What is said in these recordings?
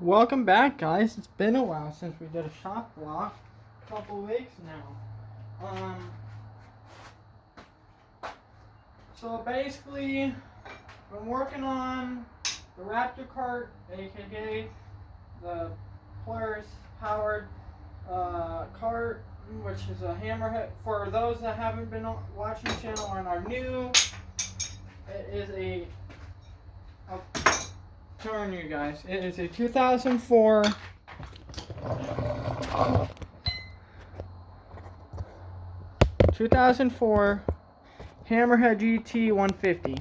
Welcome back, guys. It's been a while since we did a shop vlog. A couple weeks now. So basically, I'm working on the Raptor kart, aka the Polaris powered kart, which is a hammerhead. For those that haven't been watching the channel and are new, it is a turn you guys. It is a 2004 Hammerhead GT 150.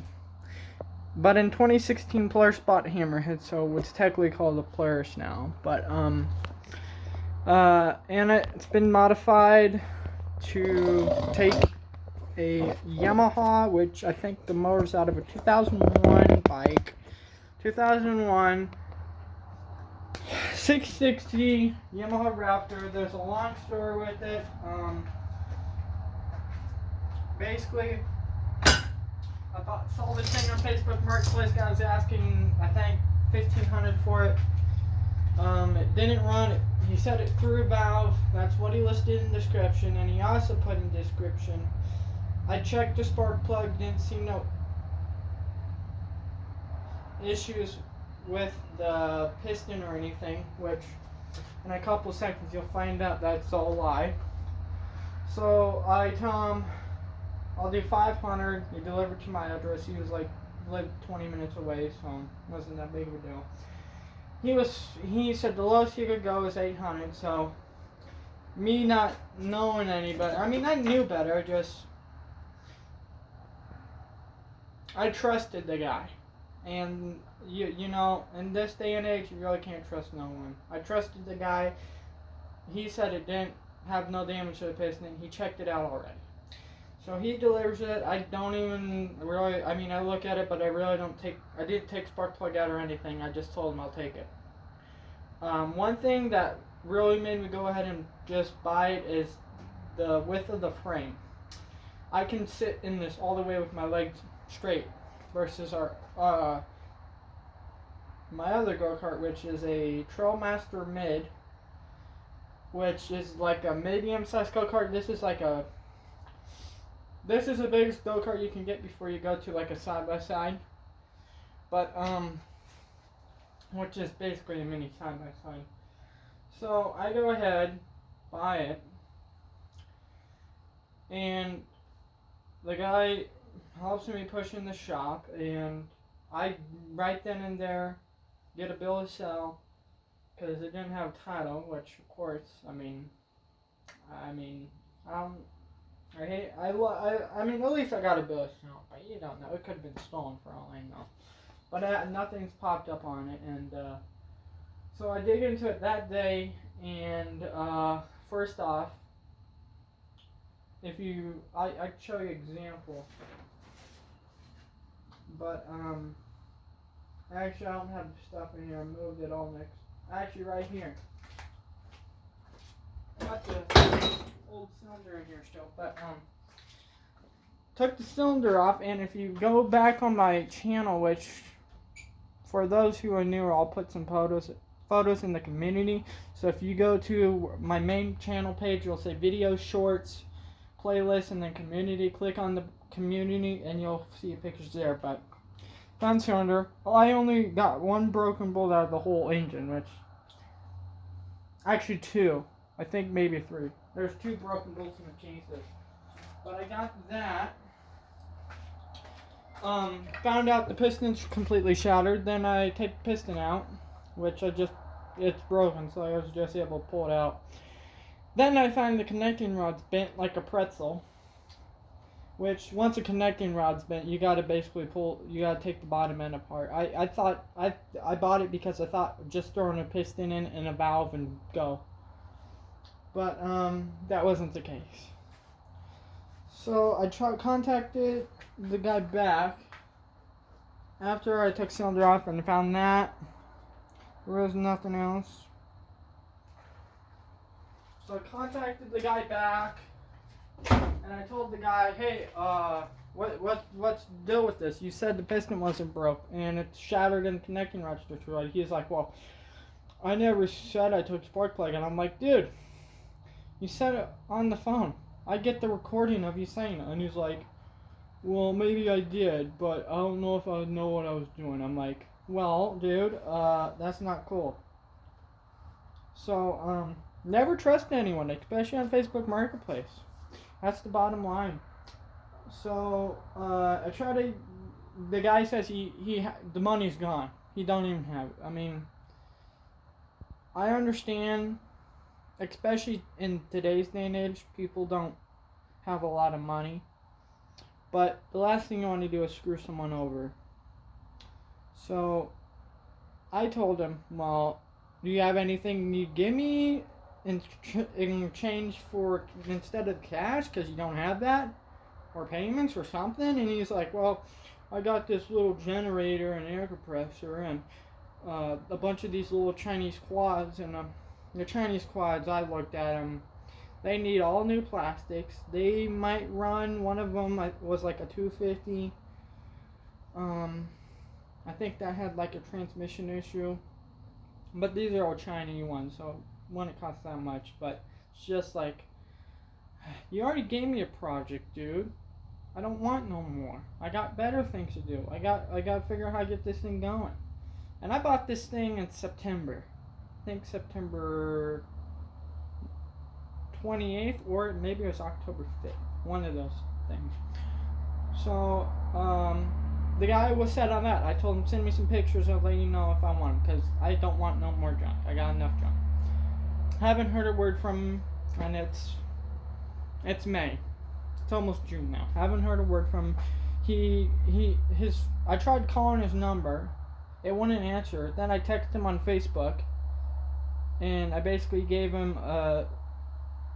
But in 2016 Polaris bought Hammerhead, so it's technically called a Polaris now. But and it's been modified to take a Yamaha, which I think the motor's out of a 2001 bike. 2001 660 Yamaha Raptor. There's a long story with it. Basically, I saw this thing on Facebook Marketplace. Guy was asking, I think, $1,500 for it. It didn't run. He said it threw a valve. That's what he listed in the description, and he also put in the description. I checked the spark plug, didn't see no issues with the piston or anything, which in a couple seconds you'll find out that's all a lie. So I tell him I'll do 500. He delivered to my address. He was lived 20 minutes away, so it wasn't that big of a deal. He said the lowest he could go is 800. So me not knowing any better, I mean I knew better, just I trusted the guy. And you know, in this day and age, you really can't trust no one. I trusted the guy. He said it didn't have no damage to the piston. He checked it out already. So he delivers it. I don't even really, I mean, I look at it, but I really I didn't take spark plug out or anything. I just told him I'll take it. One thing that really made me go ahead and just buy it is the width of the frame. I can sit in this all the way with my legs straight versus my other go-kart, which is a Trailmaster Mid, which is like a medium-sized go-kart. This is the biggest go-kart you can get before you go to like a side-by-side. But, which is basically a mini side-by-side. So, I go ahead, buy it, and the guy helps me push in the shop, and I right then and there get a bill of sale because it didn't have title, which of course, I mean, at least I got a bill of sale, but you don't know, it could have been stolen for all I know. But nothing's popped up on it, and so I dig into it that day, and first off, I can show you an example. But, actually I don't have stuff in here. I moved it all next. Actually, right here. I got the old cylinder in here still. But, took the cylinder off, and if you go back on my channel, which, for those who are newer, I'll put some photos in the community. So if you go to my main channel page, you'll say video shorts, playlist, and then community. Click on the community and you'll see pictures there. But front cylinder, I only got one broken bolt out of the whole engine, which actually two, I think maybe three. There's two broken bolts in the cases, but I got that. Found out the piston's completely shattered. Then I take the piston out, which it's broken, so I was just able to pull it out. Then I find the connecting rod's bent like a pretzel, which once a connecting rod's bent, you gotta take the bottom end apart. I thought, I bought it because I thought just throwing a piston in and a valve and go. But, that wasn't the case. So I contacted the guy back after I took cylinder off and found that there was nothing else. So I contacted the guy back, and I told the guy, hey, what's the deal with this? You said the piston wasn't broke, and it's shattered and the connecting rod's destroyed. He's like, well, I never said I took spark plug, and I'm like, dude, you said it on the phone. I get the recording of you saying it. And he's like, well, maybe I did, but I don't know if I know what I was doing. I'm like, well, dude, that's not cool. So, never trust anyone, especially on Facebook Marketplace. That's the bottom line. So, I try to. The guy says the money's gone. He don't even have it. I mean, I understand, especially in today's day and age, people don't have a lot of money. But the last thing you want to do is screw someone over. So, I told him, well, do you have anything you give me in exchange for, instead of cash, because you don't have that? Or payments or something? And he's like, well, I got this little generator and air compressor and a bunch of these little Chinese quads. And the Chinese quads, I looked at them. They need all new plastics. They might run, one of them was like a 250. I think that had like a transmission issue. But these are all Chinese ones, so it wouldn't cost that much. But it's just like, you already gave me a project, dude. I don't want no more. I got better things to do. I got to figure out how to get this thing going. And I bought this thing in September. I think September 28th, or maybe it was October 5th. One of those things. So, the guy was set on that. I told him, send me some pictures. I'll let you know if I want them, because I don't want no more junk. I got enough junk. Haven't heard a word from him, and it's May. It's almost June now. Haven't heard a word from him. I tried calling his number. It wouldn't answer. Then I texted him on Facebook, and I basically gave him a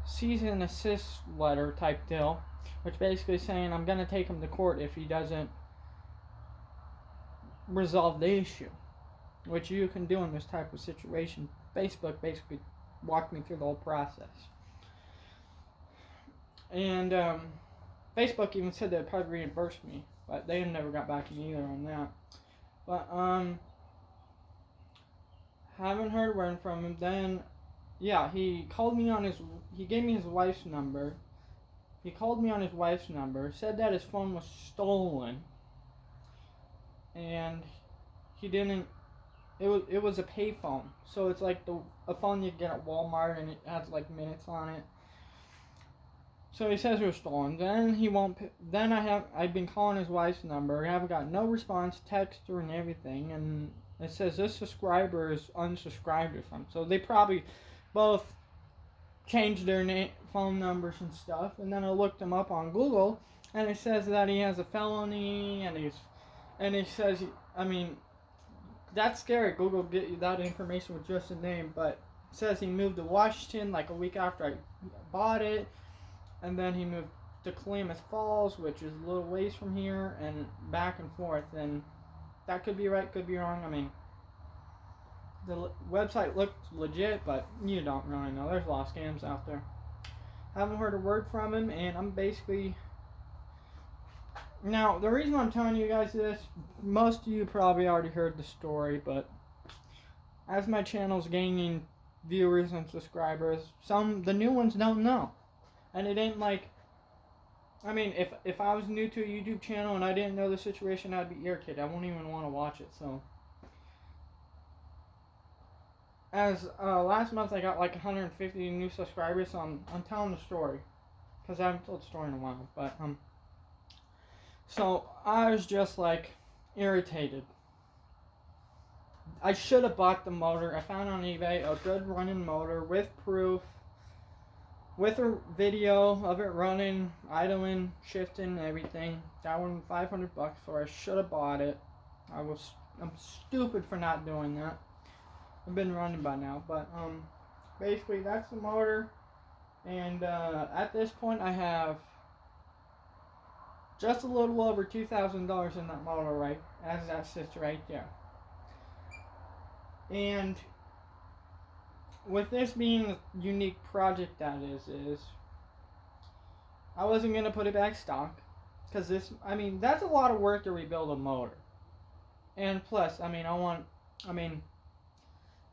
cease and assist letter type deal, which basically saying I'm gonna take him to court if he doesn't resolve the issue, which you can do in this type of situation. Facebook basically walked me through the whole process. And Facebook even said they'd probably reimburse me, but they never got back to me either on that. But haven't heard word from him. Then, yeah, he gave me his wife's number. He called me on his wife's number, said that his phone was stolen, and he didn't. It was a payphone, so it's like a phone you get at Walmart, and it has like minutes on it. So he says it was stolen. Then he won't. Then I've been calling his wife's number. I haven't got no response, text or and everything, and it says this subscriber is unsubscribed or something. So they probably both changed their phone numbers and stuff. And then I looked him up on Google, and it says that he has a felony, and he says, I mean, that's scary. Google get you that information with just a name, but it says he moved to Washington like a week after I bought it. And then he moved to Klamath Falls, which is a little ways from here, and back and forth. And that could be right, could be wrong. I mean, the website looked legit, but you don't really know. There's a lot of scams out there. Haven't heard a word from him, and I'm basically... Now, the reason I'm telling you guys this, most of you probably already heard the story, but as my channel's gaining viewers and subscribers, the new ones don't know. And it ain't like, I mean, if I was new to a YouTube channel and I didn't know the situation, I'd be irritated. I wouldn't even want to watch it. So, as last month I got like 150 new subscribers, so I'm telling the story, because I haven't told the story in a while. But so I was just like irritated. I should have bought the motor. I found on eBay a good running motor with proof, with a video of it running, idling, shifting, everything. That one $500, so I should have bought it. I'm stupid for not doing that. I've been running by now, but basically that's the motor. And at this point, I have just a little over $2,000 in that motor, right as that sits right there. And with this being a unique project that is I wasn't going to put it back stock, because that's a lot of work to rebuild a motor. And plus,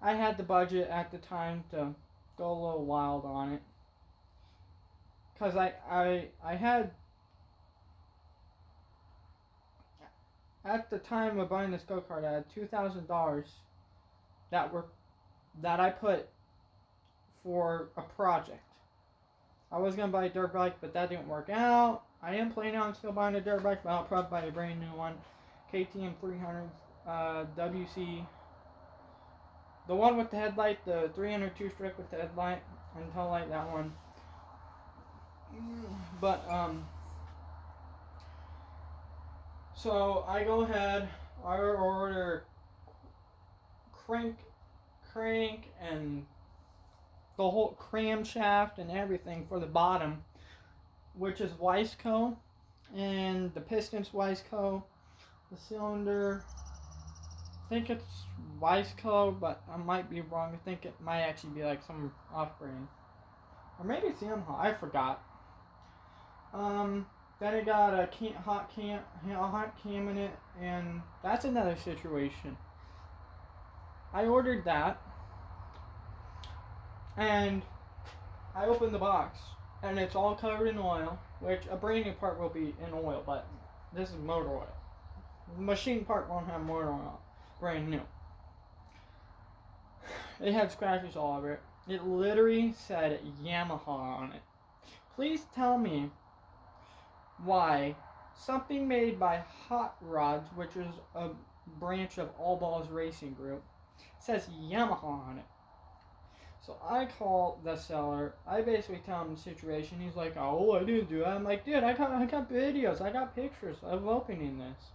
I had the budget at the time to go a little wild on it. Because I had, at the time of buying this go-kart, I had $2,000 that were, that I put for a project. I was going to buy a dirt bike, but that didn't work out. I am planning on still buying a dirt bike, but I'll probably buy a brand new one. KTM 300 WC. The one with the headlight, the 302 strip with the headlight and tail light, that one. But, so I go ahead, I order crank, and the whole crankshaft and everything for the bottom, which is Wiseco, and the piston's Wiseco, the cylinder, I think it's Wiseco, but I might be wrong. I think it might actually be like some off-brand, or maybe it's Yamaha. I forgot. Then it got a hot cam in it, and that's another situation. I ordered that, and I opened the box, and it's all covered in oil, which a brand new part will be in oil, but this is motor oil. The machine part won't have motor oil, brand new. It had scratches all over it. It literally said Yamaha on it. Please tell me why something made by Hot Rods, which is a branch of All Balls Racing Group, says Yamaha on it. So I call the seller. I basically tell him the situation. He's like, "Oh, I didn't do that." I'm like, "Dude, I got videos. I got pictures of opening this.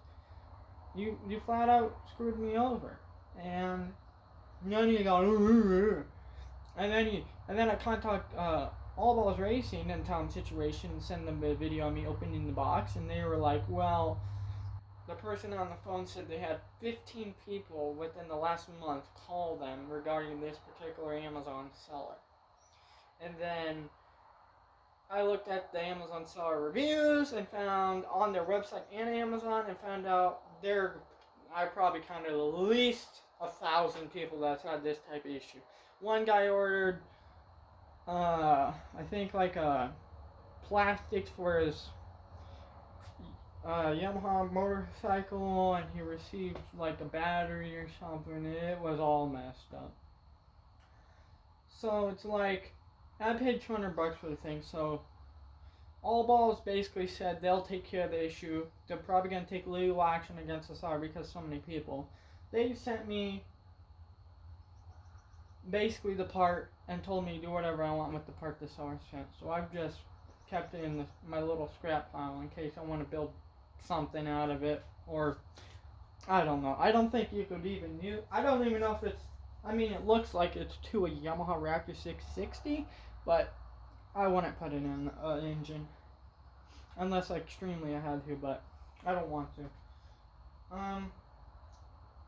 You flat out screwed me over." And then he goes, and then I contact All Balls Racing and tell them the situation and send them a video of me opening the box, and they were like, "Well, the person on the phone said they had 15 people within the last month call them regarding this particular Amazon seller." And then I looked at the Amazon seller reviews and found on their website and Amazon and found out I probably counted at least 1,000 people that's had this type of issue. One guy ordered, I think like plastics for his Yamaha motorcycle, and he received like a battery or something. It was all messed up. So it's like, I paid $200 for the thing. So All Balls basically said they'll take care of the issue. They're probably gonna take legal action against the seller because so many people. They sent me basically the part and told me to do whatever I want with the part the seller sent. So I've just kept it in my little scrap pile in case I want to build something out of it, or I don't know. I don't think you could even use. I don't even know if it's. I mean, it looks like it's to a Yamaha Raptor 660, but I wouldn't put it in an engine unless extremely I had to, but I don't want to.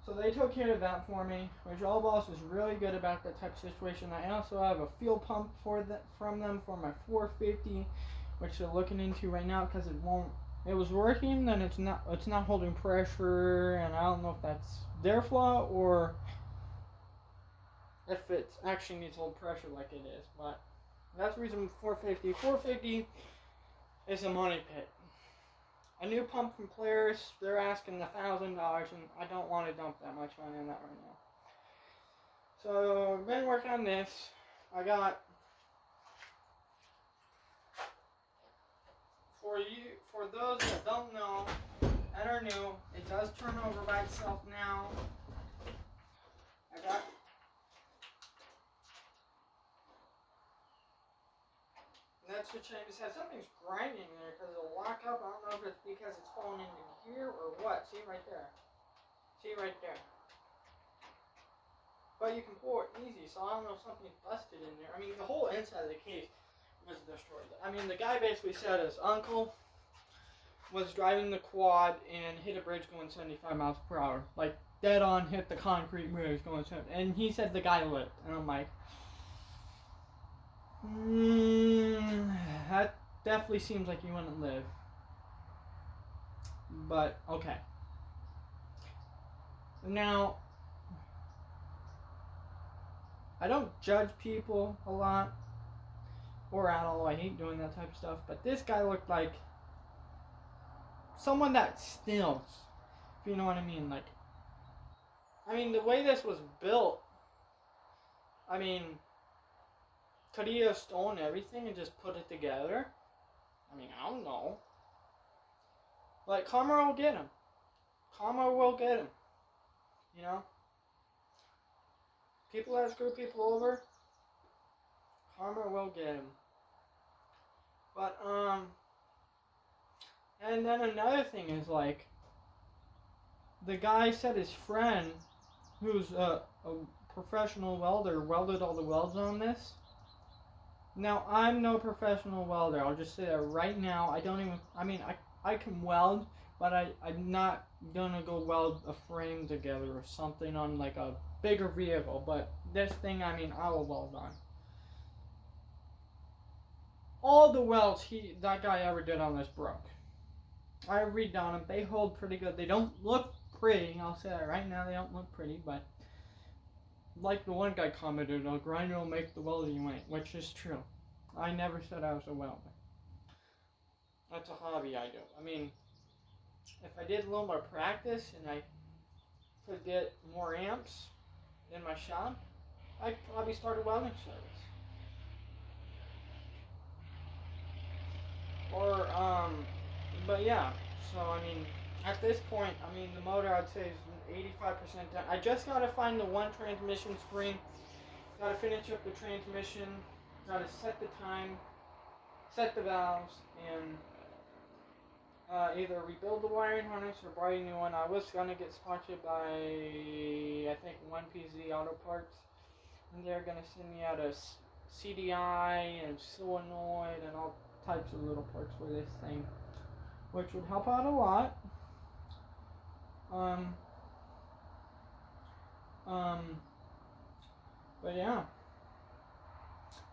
So they took care of that for me, which All Balls was really good about that type of situation. I also have a fuel pump from them for my 450, which they're looking into right now because it was working, then it's not holding pressure, and I don't know if that's their flaw or if it actually needs to hold pressure like it is. But that's the reason 450. 450 is a money pit. A new pump from Polaris, they're asking $1,000, and I don't want to dump that much money on that right now. So I've been working on this. I got, for those that don't know and are new, it does turn over by itself now. I got that's the change. It says something's grinding there because it'll lock up. I don't know if it's because it's falling into here or what. See right there. See right there. But you can pull it easy, so I don't know if something's busted in there. I mean, the whole inside of the case was destroyed. I mean, the guy basically said his uncle was driving the quad and hit a bridge going 75 miles per hour. Like, dead on hit the concrete bridge going 70. And he said the guy lived. And I'm like, that definitely seems like you wouldn't live. But, okay. Now, I don't judge people a lot or at all. I hate doing that type of stuff. But this guy looked like someone that steals, if you know what I mean. Like, I mean, the way this was built, I mean, could he have stolen everything and just put it together? I mean, I don't know. Like, karma will get him. Karma will get him. You know? People that screw people over, karma will get him. But, and then another thing is, like, the guy said his friend, who's a professional welder, welded all the welds on this. Now, I'm no professional welder. I'll just say that right now. I can weld, but I'm not gonna go weld a frame together or something on like a bigger vehicle. But this thing, I will weld on. All the welds that guy ever did on this broke. I redone them. They hold pretty good. They don't look pretty. I'll say that right now. They don't look pretty, but like the one guy commented, a grinder will make the welder you ain't, which is true. I never said I was a welder. That's a hobby I do. I mean, if I did a little more practice and I could get more amps in my shop, I'd probably start a welding service. Or, but yeah, so I mean, at this point, the motor I'd say is 85% done. I just gotta find the one transmission spring, gotta finish up the transmission, gotta set the time, set the valves, and either rebuild the wiring harness or buy a new one. I was gonna get sponsored by, I think, 1PZ Auto Parts, and they're gonna send me out a CDI and solenoid and all types of little parts for this thing, which would help out a lot. But yeah.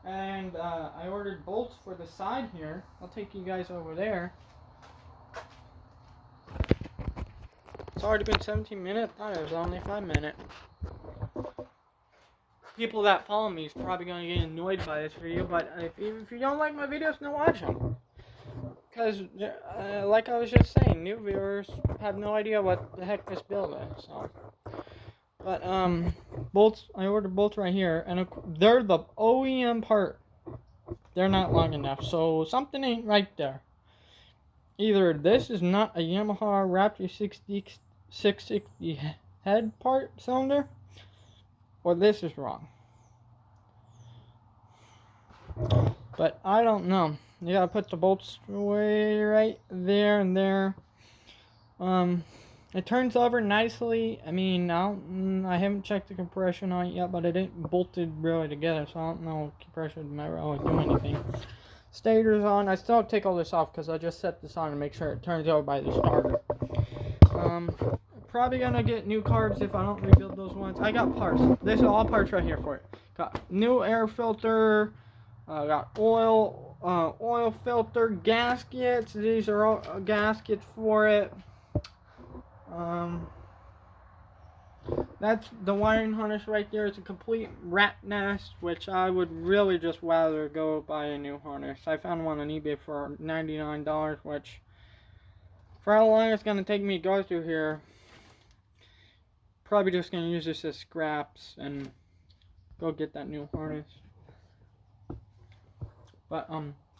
And I ordered bolts for the side here. I'll take you guys over there. It's already been 17 minutes. I thought it was only 5 minutes. People that follow me is probably going to get annoyed by this video, but if you don't like my videos, don't watch them. Because, like I was just saying, new viewers have no idea what the heck this build is. So. But, bolts, I ordered bolts right here, and they're the OEM part. They're not long enough, so something ain't right there. Either this is not a Yamaha Raptor 660 head part cylinder, or this is wrong. But I don't know. You gotta put the bolts away right there and there. It turns over nicely. I haven't checked the compression on it yet, but it ain't bolted really together, so I don't know if compression might really do anything. Stator's on. I still have to take all this off because I just set this on to make sure it turns over by the starter. Probably gonna get new carbs if I don't rebuild those ones. I got parts. This is all parts right here for it. Got new air filter. Got oil filter, gaskets. These are all gaskets for it. That's the wiring harness right there. It's a complete rat nest, which I would really just rather go buy a new harness. I found one on eBay for $99, which for how long it's going to take me to go through here, probably just going to use this as scraps and go get that new harness. But,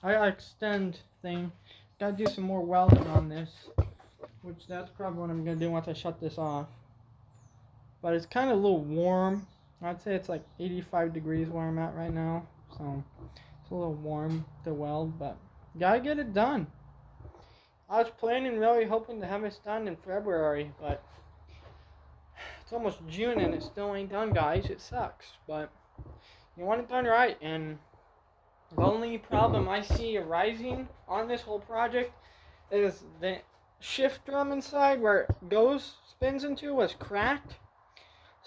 I got extend thing. Got to do some more welding on this, which that's probably what I'm going to do once I shut this off. But it's kind of a little warm. I'd say it's like 85 degrees where I'm at right now. So it's a little warm to weld, but gotta get it done. I was planning, really hoping to have this done in February, but it's almost June and it still ain't done, guys. It sucks, but you want it done right. And the only problem I see arising on this whole project is the shift drum inside where it spins into was cracked.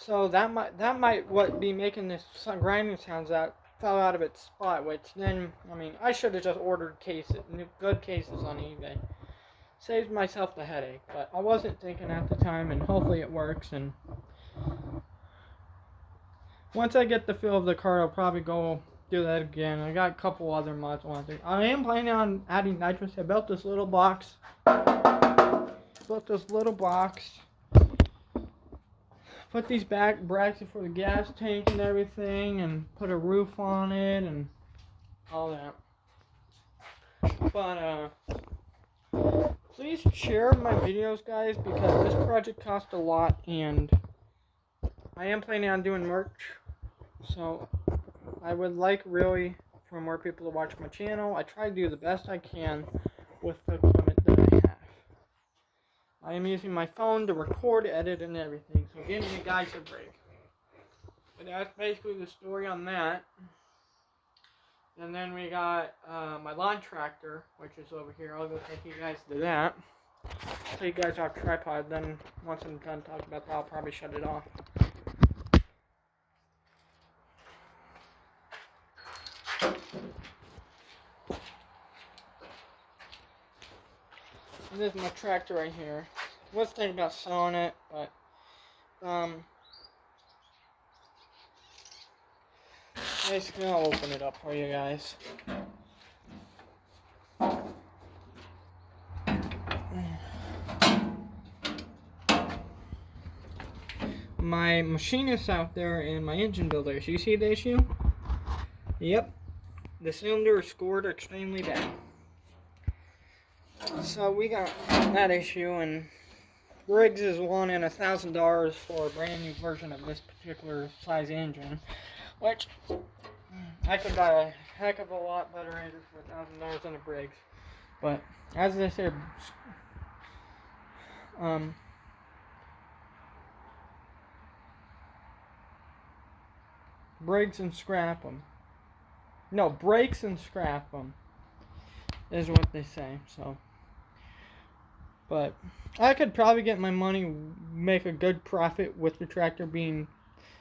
So that might what be making this grinding sounds that fell out of its spot, which then, I should have just ordered good cases on eBay. Saved myself the headache, but I wasn't thinking at the time, and hopefully it works. And once I get the feel of the cart, I'll probably go do that again. I got a couple other mods I want to do. I am planning on adding nitrous. I built this little box. Put these back brackets for the gas tank and everything, and put a roof on it and all that. But please share my videos, guys, because this project cost a lot, and I am planning on doing merch. So I would like really for more people to watch my channel. I try to do the best I can with the equipment that I have. I am using my phone to record, edit, and everything. So give me guys a break. But that's basically the story on that. And then we got my lawn tractor, which is over here. I'll go take you guys to that. Take you guys off tripod. Then once I'm done talking about that, I'll probably shut it off. And this is my tractor right here. I was thinking about selling it, but basically I'll open it up for you guys. My machinist out there and my engine builder. So you see the issue? Yep. The cylinder is scored extremely bad. So we got that issue, and Briggs is wanting $1,000 for a brand new version of this particular size engine, which I could buy a heck of a lot better engine for $1,000 than a Briggs. But as I said, Briggs and scrap them. No, brakes and scrap them is what they say. So, but I could probably get my money, make a good profit with the tractor being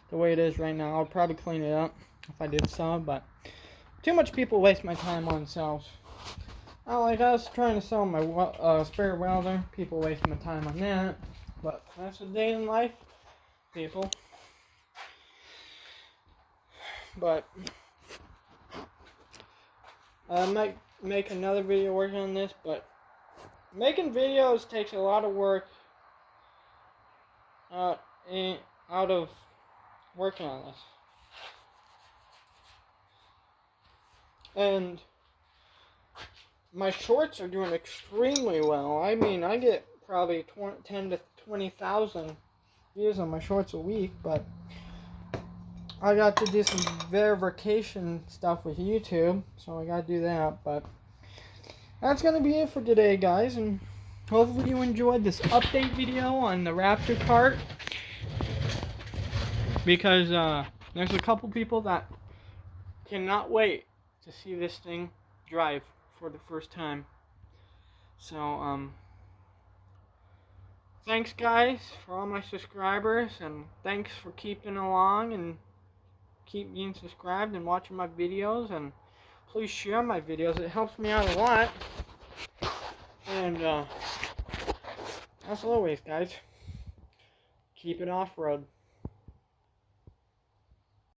the way it is right now. I'll probably clean it up if I did sell, but too much people waste my time on sales. Like I was trying to sell my spare welder, people wasting my time on that. But that's a day in life, people. But I might make another video working on this, but making videos takes a lot of work out of working on this. And my shorts are doing extremely well. I mean, I get probably 10 to 20,000 views on my shorts a week, but I got to do some verification stuff with YouTube, so I got to do that. But that's going to be it for today, guys, and hopefully you enjoyed this update video on the Raptor kart, because there's a couple people that cannot wait to see this thing drive for the first time. So thanks guys for all my subscribers, and thanks for keeping along and keep being subscribed and watching my videos, and please share my videos. It helps me out a lot. And as always, guys, keep it off-road.